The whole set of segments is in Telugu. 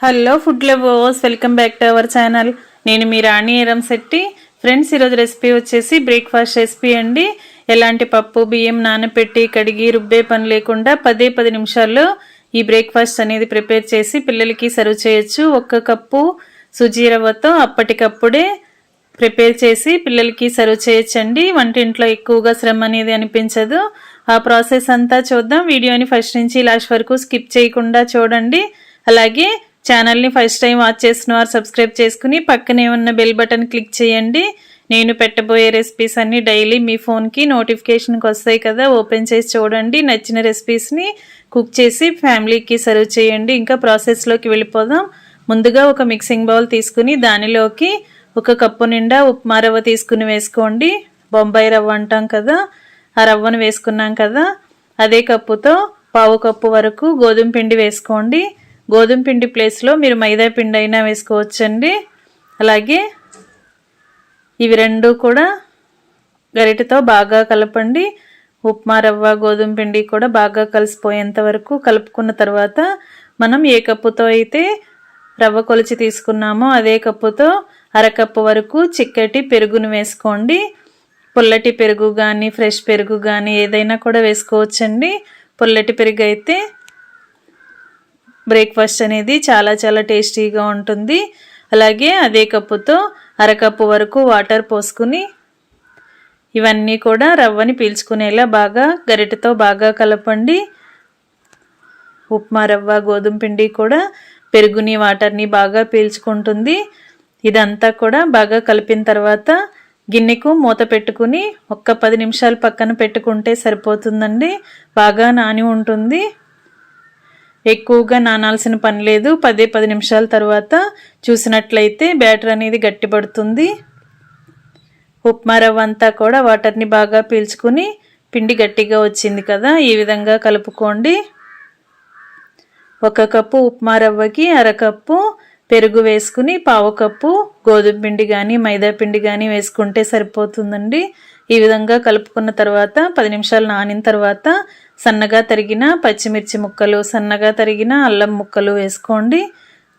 Hello food lovers, welcome back to our channel. నేను మీ రాణి ఎరంశెట్టి. ఫ్రెండ్స్, ఈరోజు రెసిపీ వచ్చేసి బ్రేక్ఫాస్ట్ రెసిపీ అండి. ఎలాంటి పప్పు బియ్యం నానపెట్టి కడిగి రుబ్బే పని లేకుండా 10 నిమిషాల్లో ఈ బ్రేక్ఫాస్ట్ అనేది ప్రిపేర్ చేసి పిల్లలకి సర్వ్ చేయొచ్చు. 1 కప్పు సుజీ రవ్వతో అప్పటికప్పుడే ప్రిపేర్ చేసి పిల్లలకి సర్వ్ చేయొచ్చండి. వంటింట్లో ఎక్కువగా శ్రమ అనేది అనిపించదు. ఆ ప్రాసెస్ అంతా చూద్దాం. వీడియోని ఫస్ట్ నుంచి లాస్ట్ వరకు స్కిప్ చేయకుండా చూడండి. అలాగే ఛానల్ని ఫస్ట్ టైం వాచ్ చేసిన వారు సబ్స్క్రైబ్ చేసుకుని పక్కనే ఉన్న బెల్ బటన్ క్లిక్ చేయండి. నేను పెట్టబోయే రెసిపీస్ అన్నీ డైలీ మీ ఫోన్కి నోటిఫికేషన్కి వస్తాయి కదా, ఓపెన్ చేసి చూడండి. నచ్చిన రెసిపీస్ని కుక్ చేసి ఫ్యామిలీకి సర్వ్ చేయండి. ఇంకా ప్రాసెస్లోకి వెళ్ళిపోదాం. ముందుగా ఒక మిక్సింగ్ బౌల్ తీసుకుని దానిలోకి 1 కప్పు నిండా ఉప్మా రవ్వ తీసుకుని వేసుకోండి. బొంబాయి రవ్వ అంటాం కదా, ఆ రవ్వను వేసుకున్నాం కదా. అదే కప్పుతో 1/2 కప్పు వరకు గోధుమ పిండి వేసుకోండి. గోధుమ పిండి ప్లేస్లో మీరు మైదా పిండి అయినా వేసుకోవచ్చండి. అలాగే ఇవి రెండు కూడా గరిటెతో బాగా కలపండి. ఉప్మా రవ్వ గోధుమ పిండి కూడా బాగా కలిసిపోయేంత వరకు కలుపుకున్న తర్వాత మనం ఏ కప్పుతో అయితే రవ్వ కొలిచి తీసుకున్నామో అదే కప్పుతో 1/2 కప్పు వరకు చిక్కటి పెరుగును వేసుకోండి. పుల్లటి పెరుగు కానీ ఫ్రెష్ పెరుగు కానీ ఏదైనా కూడా వేసుకోవచ్చండి. పుల్లటి పెరుగు అయితే బ్రేక్ఫాస్ట్ అనేది చాలా టేస్టీగా ఉంటుంది. అలాగే అదే కప్పుతో 1/2 కప్పు వరకు వాటర్ పోసుకుని ఇవన్నీ కూడా రవ్వని పీల్చుకునేలా బాగా గరిటెతో బాగా కలపండి. ఉప్మా రవ్వ గోధుమ పిండి కూడా పెరుగుని వాటర్ని బాగా పీల్చుకుంటుంది. ఇదంతా కూడా బాగా కలిపిన తర్వాత గిన్నెకు మూత పెట్టుకుని 10 నిమిషాలు పక్కన పెట్టుకుంటే సరిపోతుందండి. బాగా నాని ఉంటుంది. ఎక్కువగా నానాల్సిన పని లేదు. 10 నిమిషాల తర్వాత చూసినట్లయితే బ్యాటర్ అనేది గట్టిపడుతుంది. ఉప్మా రవ్వ అంతా కూడా వాటర్ని బాగా పీల్చుకుని పిండి గట్టిగా వచ్చింది కదా, ఈ విధంగా కలుపుకోండి. 1 కప్పు ఉప్మా రవ్వకి 1/2 కప్పు పెరుగు వేసుకుని 1/2 కప్పు గోధుమ పిండి కానీ మైదా పిండి కానీ వేసుకుంటే సరిపోతుందండి. ఈ విధంగా కలుపుకున్న తర్వాత 10 నిమిషాలు నానిన తర్వాత సన్నగా తరిగిన పచ్చిమిర్చి ముక్కలు, సన్నగా తరిగిన అల్లం ముక్కలు వేసుకోండి.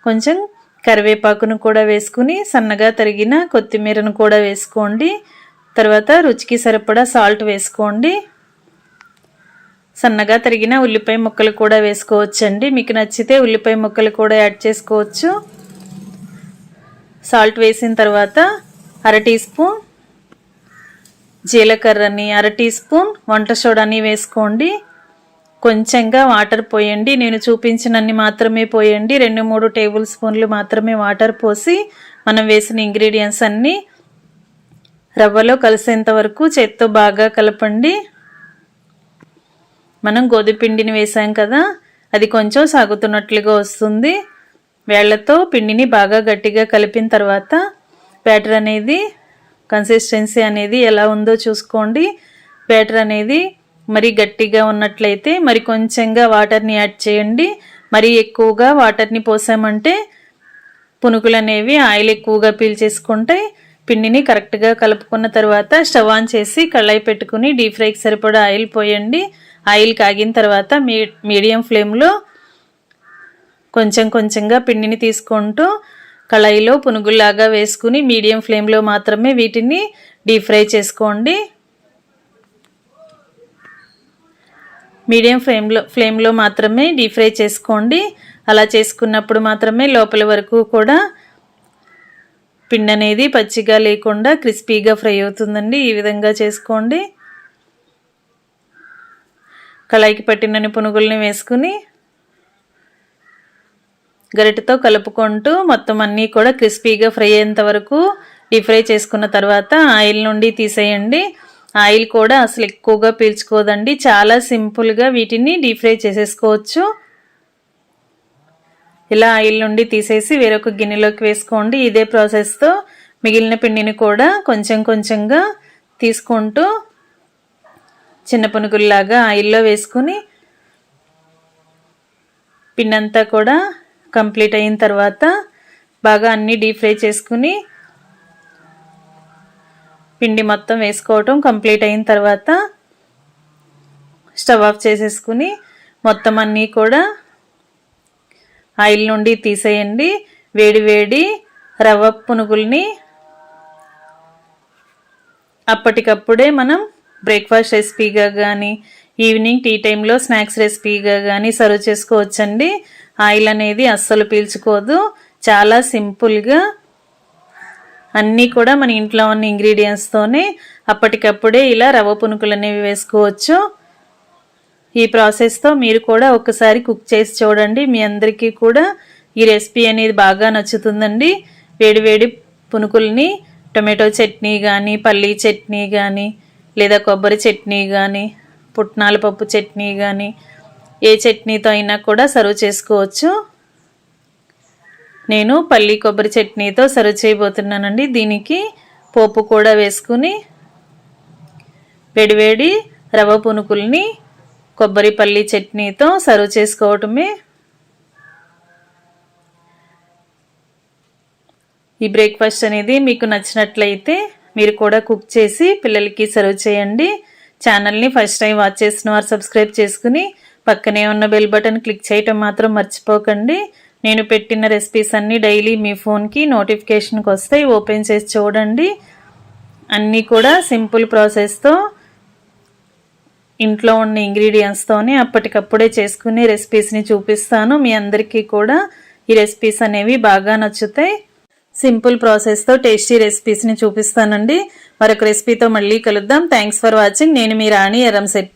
కొంచెం కరివేపాకును కూడా వేసుకుని సన్నగా తరిగిన కొత్తిమీరను కూడా వేసుకోండి. తర్వాత రుచికి సరిపడా సాల్ట్ వేసుకోండి. సన్నగా తరిగిన ఉల్లిపాయ ముక్కలు కూడా వేసుకోవచ్చండి. మీకు నచ్చితే ఉల్లిపాయ ముక్కలు కూడా యాడ్ చేసుకోవచ్చు. సాల్ట్ వేసిన తర్వాత 1/2 టీ స్పూన్ జీలకర్రని, 1/2 టీ స్పూన్ వంట సోడాని వేసుకోండి. కొంచెంగా వాటర్ పోయండి. నేను చూపించినన్ని మాత్రమే పోయండి. 2-3 టేబుల్ స్పూన్లు మాత్రమే వాటర్ పోసి మనం వేసిన ఇంగ్రీడియంట్స్ అన్నీ రవ్వలో కలిసేంత వరకు చేత్తో బాగా కలపండి. మనం గోధుమ పిండిని వేసాం కదా, అది కొంచెం సాగుతున్నట్లుగా వస్తుంది. వేళ్లతో పిండిని బాగా గట్టిగా కలిపిన తర్వాత బ్యాటర్ అనేది కన్సిస్టెన్సీ అనేది ఎలా ఉందో చూసుకోండి. బ్యాటర్ అనేది మరి గట్టిగా ఉన్నట్లయితే మరి కొంచెంగా వాటర్ని యాడ్ చేయండి. మరి ఎక్కువగా వాటర్ని పోసామంటే పునుకులు అనేవి ఆయిల్ ఎక్కువగా పీల్చేసుకుంటాయి. పిండిని కరెక్ట్గా కలుపుకున్న తర్వాత స్టవ్ ఆన్ చేసి కళాయి పెట్టుకుని డీప్ ఫ్రైకి సరిపడా ఆయిల్ పోయండి. ఆయిల్ కాగిన తర్వాత మీడియం ఫ్లేమ్లో కొంచెంగా పిండిని తీసుకుంటూ కళాయిలో పునుగుల్లాగా వేసుకుని మీడియం ఫ్లేమ్లో మాత్రమే వీటిని డీప్ ఫ్రై చేసుకోండి. మీడియం ఫ్లేమ్లో మాత్రమే డీప్ ఫ్రై చేసుకోండి. అలా చేసుకున్నప్పుడు మాత్రమే లోపల వరకు కూడా పిండి అనేది పచ్చిగా లేకుండా క్రిస్పీగా ఫ్రై అవుతుందండి. ఈ విధంగా చేసుకోండి. కళాయికి పట్టినన్ని పునుగుల్ని వేసుకుని గరిటెతో కలుపుకుంటూ మొత్తం అన్నీ కూడా క్రిస్పీగా ఫ్రై అయ్యేంత వరకు డీప్ ఫ్రై చేసుకున్న తర్వాత ఆయిల్ నుండి తీసేయండి. ఆయిల్ కూడా అసలు ఎక్కువగా పీల్చుకోదండి. చాలా సింపుల్గా వీటిని డీప్ ఫ్రై చేసేసుకోవచ్చు. ఇలా ఆయిల్ నుండి తీసేసి వేరొక గిన్నెలోకి వేసుకోండి. ఇదే ప్రాసెస్తో మిగిలిన పిండిని కూడా కొంచెంగా తీసుకుంటూ చిన్న పునుగుల్లాగా ఆయిల్లో వేసుకుని పిండి అంతా కూడా కంప్లీట్ అయిన తర్వాత బాగా అన్నీ డీప్ ఫ్రై చేసుకుని పిండి మొత్తం వేసుకోవటం కంప్లీట్ అయిన తర్వాత స్టవ్ ఆఫ్ చేసేసుకుని మొత్తం అన్నీ కూడా ఆయిల్ నుండి తీసేయండి. వేడి వేడి రవ్వ పునుగుల్ని అప్పటికప్పుడే మనం బ్రేక్ఫాస్ట్ రెసిపీగా కానీ ఈవినింగ్ టీ టైంలో స్నాక్స్ రెసిపీగా కానీ సర్వ్ చేసుకోవచ్చండి. ఆయిల్ అనేది అస్సలు పీల్చుకోదు. చాలా సింపుల్గా అన్నీ కూడా మన ఇంట్లో ఉన్న ఇంగ్రీడియంట్స్తోనే అప్పటికప్పుడే ఇలా రవ్వ పునుకులు అనేవి వేసుకోవచ్చు. ఈ ప్రాసెస్తో మీరు కూడా ఒకసారి కుక్ చేసి చూడండి. మీ అందరికీ కూడా ఈ రెసిపీ అనేది బాగా నచ్చుతుందండి. వేడివేడి పునుకుల్ని టొమాటో చట్నీ కానీ పల్లీ చట్నీ కానీ లేదా కొబ్బరి చట్నీ కానీ పుట్నాల పప్పు చట్నీ కానీ ఏ చట్నీతో అయినా కూడా సర్వ్ చేసుకోవచ్చు. నేను పల్లీ కొబ్బరి చట్నీతో సర్వ్ చేయబోతున్నానండి. దీనికి పోపు కూడా వేసుకుని వేడివేడి రవ్వ పునుకుల్ని కొబ్బరి పల్లీ చట్నీతో సర్వ్ చేసుకోవటమే. ఈ బ్రేక్ఫాస్ట్ అనేది మీకు నచ్చినట్లయితే మీరు కూడా కుక్ చేసి పిల్లలకి సర్వ్ చేయండి. ఛానల్ని ఫస్ట్ టైం వాచ్ చేసిన వారు సబ్స్క్రైబ్ చేసుకుని పక్కనే ఉన్న బెల్ బటన్ క్లిక్ చేయటం మాత్రం మర్చిపోకండి. నేను పెట్టిన రెసిపీస్ అన్నీ డైలీ మీ ఫోన్కి నోటిఫికేషన్కి వస్తాయి. ఓపెన్ చేసి చూడండి. అన్నీ కూడా సింపుల్ ప్రాసెస్తో ఇంట్లో ఉన్న ఇంగ్రీడియంట్స్తోనే అప్పటికప్పుడే చేసుకునే రెసిపీస్ని చూపిస్తాను. మీ అందరికీ కూడా ఈ రెసిపీస్ అనేవి బాగా నచ్చుతాయి. సింపుల్ ప్రాసెస్తో టేస్టీ రెసిపీస్ని చూపిస్తానండి. మరొక రెసిపీతో మళ్ళీ కలుద్దాం. Thanks for watching. నేను మీ రాణి ఎరంశెట్టి.